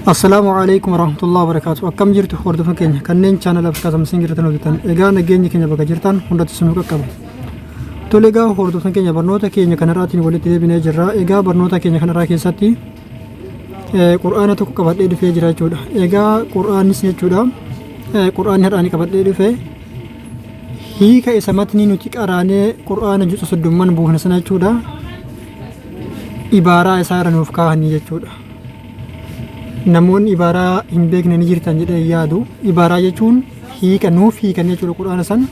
Assalamu alaikum warahmatullahi wabarakatuh. Akkam jirtu hordoftoota keenya kanneen chaanala Afrikaa Samsiin jirtan hojjetan. Egaa nageenyi keenya bakka jirtan hundatti sinuu qaqqaba. Tole egaa hordoftoota keenya barnoota keenya kanarraatiin walitti deebinee jirra. Egaa barnoota keenya kanarraa keessatti Qur'aana tokko qabadhee dhufee jira jechuudha. Egaa Qur'aanis jechuudha. Qur'aanni har'aanii qabadhee dhufee hiika isa matni nuti qaraanee Qur'aana juusa soddumman buufna sana jechuudha. Ibaaraa isaa irra nuuf kaahanii jechuudha. Namoonni ibaaraa hin beekne ni jirtan jedhee yaadu. Ibaaraa jechuun hiika nuuf hiikan jechuudha Qur'aana san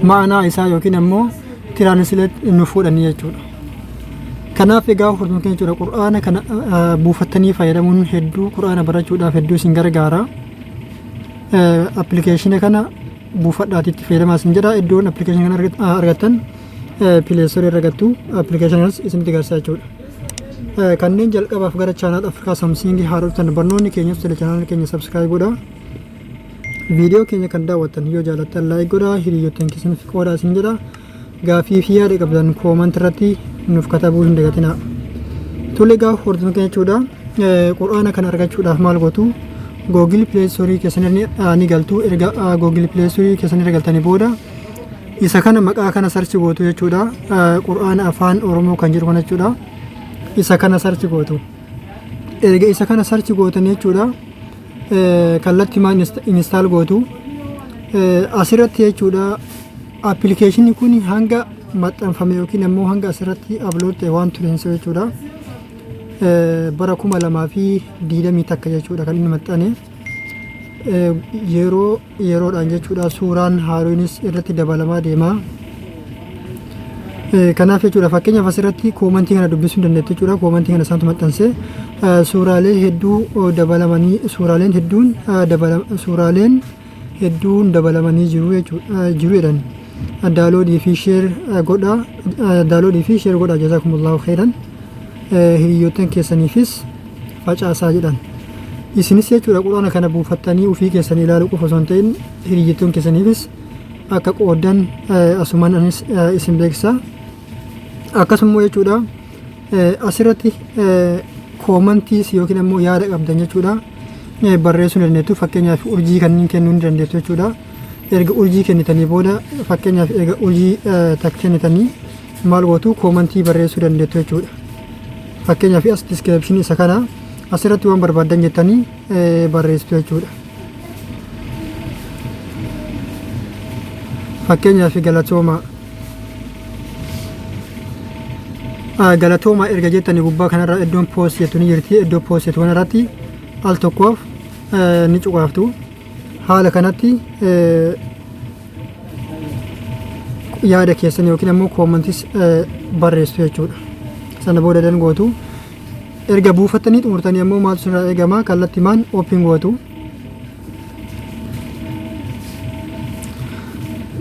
ma'anaa isaa yookiin ammoo tiraansileet nuuf fudhanii jechuudha. Kanaaf egaa hordoftoota keenya jechuudha Qur'aana kana buufattanii fayyadamuun hedduu Qur'aana barachuudhaaf hedduu isin gargaara. Appilikeeshina kana buufadhaatii itti fayyadamaa isin jedha. Iddoon appilikeeshina kana argattan pileestorii irra gattu appilikeeshinaas isinitti gargaara jechuudha. Kanneen jalqabaaf gara chaanal Afrikaa Samsiingii haaroftan barnoonni keenyas tele chaanal keenya subscribe godha. Viidiyoo keenya kan daawwattan yoo jaalattan like godha. Hiriyoottan keessaniif qooda isin jedha. Gaafii fi yaada qabdan kooment irratti nuuf katabuu hin dagatinaa. Tole egaa hordoftoota keenya jechuudha. Qur'aana kana argachuudhaaf maal gootu? Google Play Store keessanii ni galtu. Erga Google Play Store keessanii galtanii booda isa kana maqaa kana sarchi gootu jechuudha. Qur'aana afaan Oromoo kan jiru kana jechuudha. Isa kana sarchi gootu. Erga isa kana sarchi gootan jechuudha. Kallatti maan install gootu. Asirratti jechuudha appilikeeshinni kun hanga maxxanfame yookiin ammoo hanga asirratti upload ta'e waan tureessa jechuudha. Bara 2020 takka jechuudha kan inni maxxane. Yeroodhaan jechuudha suuraan haaroonis irratti dabalamaa deema. Kanaaf jechuudha fakkeenyaaf asirratti koomentii kana dubbisuu dandeettu jechuudha. Koomentii kana isaantu maxxanse suuraalee hedduu dabalamanii suuraaleen hedduun dabalamanii jiru jechuudha. Jiru jedhan daaloodii fi sheer godha jazaakumullahu khairan. Hiriyoottan keessaniifis facaasaa jedhan. Isinis jechuudha Qur'aana kana buufattanii ofii keessanii ilaaluu qofa osoo hin ta'in hiriyoottan keessaniifis akka qoodan asumaan anis isin beeksisa. Akkasuma jechuudha asirratti koomantiis yookiin ammoo yaada qabdan jechuudha barreessuu dandeettu. Fakkeenyaaf urjii kanneen kennuu ni dandeettu jechuudha. Erga urjii kennitanii booda fakkeenyaaf erga urjii takka kennitanii maal gootu koomantii barreessuu dandeettu jechuudha. Fakkeenyaaf as diskiripshinii isa kana asirratti waan barbaaddan jettanii barreessitu jechuudha. Fakkeenyaaf galatooma erga jettanii gubbaa kanarra iddoon post jettu ni jirti. Iddoo post jettu kanarratti al tokkoof ni cuqaaftu. Haala kanatti yaada keessan yookiin ammoo koomentis barreessitu jechuudha. Sana booda dangootu erga buufattanii xumurtanii ammoo maaltu sirraa eegama kallatti maan open gootu.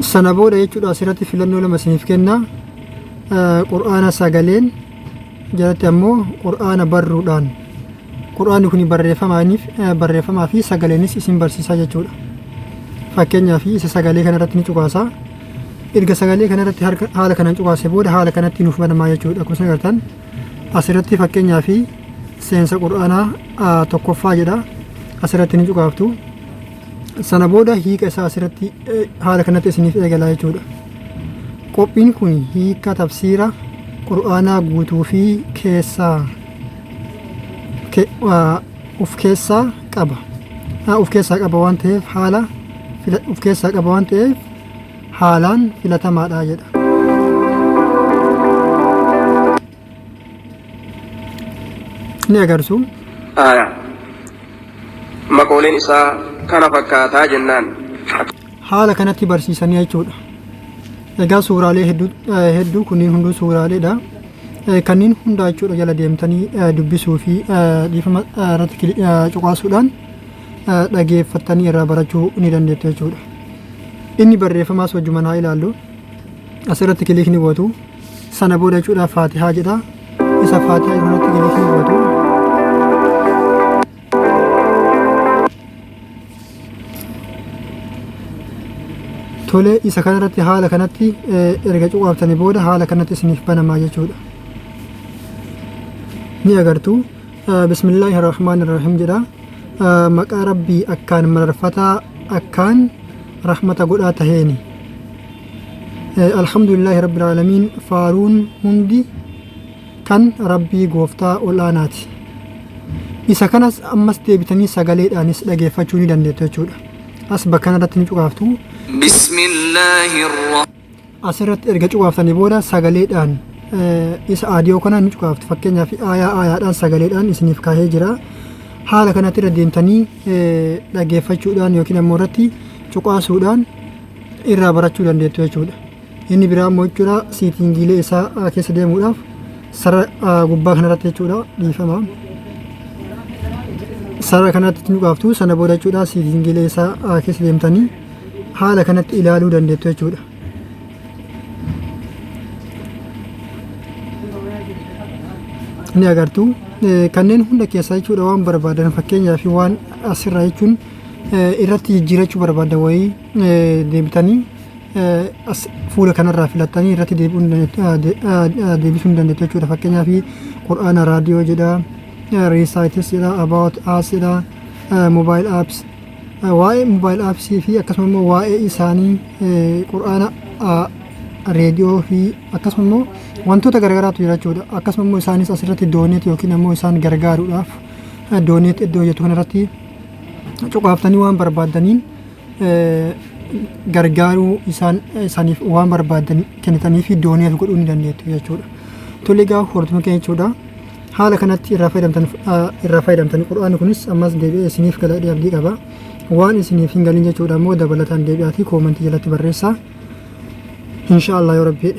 Sana booda jechuudha asirratti filannoo lama isiniif kenna. Qur'aana sagaleen jalatti ammoo Qur'aana barruudhaan. Qur'aanni kun barreeffamaa fi sagaleenis isin barsiisaa jechuudha. Fakkeenyaaf isa sagalee kanarratti ni cuqaasa. Erga sagalee kanarratti haala kanaan cuqaase booda haala kanatti nuuf banamaa jechuudha. Akkuma agartan asirratti fakkeenyaaf seensa Qur'aanaa tokkoffaa jedha. Asirratti ni cuqaaftu. Sana booda hiika isaa asirratti haala kanatti isiniif eegalaa jechuudha. Qophiin kun hiika tafsiira Qur'aanaa guutuu fi of keessaa qaba waan ta'eef haalaan filatamaadha jedha. Ni agarsu. Maqooleen isaa kana fakkaataa jennaan. Haala kanatti barsiisanii jechuudha. Egaa suuraalee hedduu kunniin hunduu suuraaleedha. Kanneen hundaa jechuudha jala deemtanii dubbisuu fi dhiifama irratti cuqaasuudhaan dhageeffattanii irraa barachuu ni dandeettu jechuudha. Inni barreeffamaas wajjumaan haa ilaallu. Asirratti kilikni gootu. Sana booda jechuudha Faatihaa jedha. Isa Faatihaa irratti kilikni gootu. Tole isa kanarratti haala kanatti erga cuqaaftanii booda haala kanatti isiniif banamaa jechuudha. Ni agartu Bismillahirrahmanirrahim jedha. Maqaa rabbii akkaan mararfataa akkaan rahmata godhaa taheeni. Alhamdulillahi rabbil aalamiin faaruun hundi kan rabbii gooftaa olaanaati. Isa kanas ammas deebitanii sagaleedhaanis dhageeffachuu ni dandeettu jechuudha. As bakka kanarratti ni cuqaaftu. Asirratti erga cuqaaftanii booda sagaleedhaan isa aadiyoo kanaan ni cuqaaftu. Fakkeenyaaf aayaadhaan sagaleedhaan isiniif kaahee jira. Haala kanatti irra deemtanii dhageeffachuudhaan yookiin ammoo irratti cuqaasuudhaan irraa barachuu dandeettu jechuudha. Inni biraa immoo jechuudha siitingiilee isaa keessa deemuudhaaf sara gubbaa kanarratti jechuudha dhiifama. Sara kanatti ni cuqaaftu sana booda jechuudha siitingiilee isaa keessa deemtanii haala kanatti ilaaluu dandeettu jechuudha. Ni agartu kanneen hunda keessaa jechuudha waan barbaadan fakkeenyaaf waan asirraa jechuun irratti jijjiirachuu barbaadan wayii deebitanii as fuula kanarraa filattanii irratti deebisuu ni dandeettu jechuudha. Fakkeenyaaf qur'aana raadiyoo jedha, reesaayitis jedha, about us jedha, mobile apps waa'ee mobile apps fi akkasuma immoo waa'ee isaanii qur'aana reediyoo fi akkasuma immoo wantoota garagaraatu jira jechuudha. Akkasuma immoo isaanis asirratti dooneet yookiin ammoo isaan gargaaruudhaaf dooneet iddoo jettu kanarratti cuqaaftanii waan barbaadaniin gargaaruu isaaniif waan barbaadan kennitanii fi dooneef godhuu ni dandeettu jechuudha. Tole egaa hordoftoota keenya jechuudha. Haala kanatti irraa fayyadamtanii qur'aanni kunis ammas deebi'ee isiniif galadhee abdii qaba. Waan isiniif hin galin jechuudha immoo dabalataan deebi'aatii koomentii jalatti barreessaa. Inshaallah yoo rabbi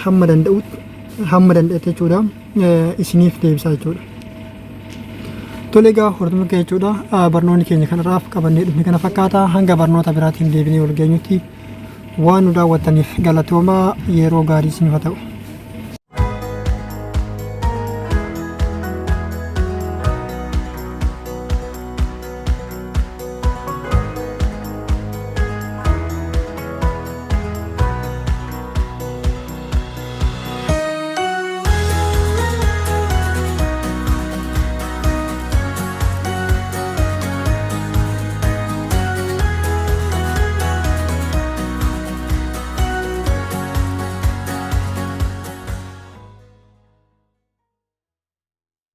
hamma danda'etti jechuudha isiniif deebisaa jechuudha. Tole egaa hordoftoota keenya jechuudha barnoonni keenya kanarraaf qabannee dhufne kana fakkaata. Hanga barnoota biraatiin deebinee wal geenyutti waan nu daawwattaniif galatoomaa yeroo gaarii isiniif haa ta'u.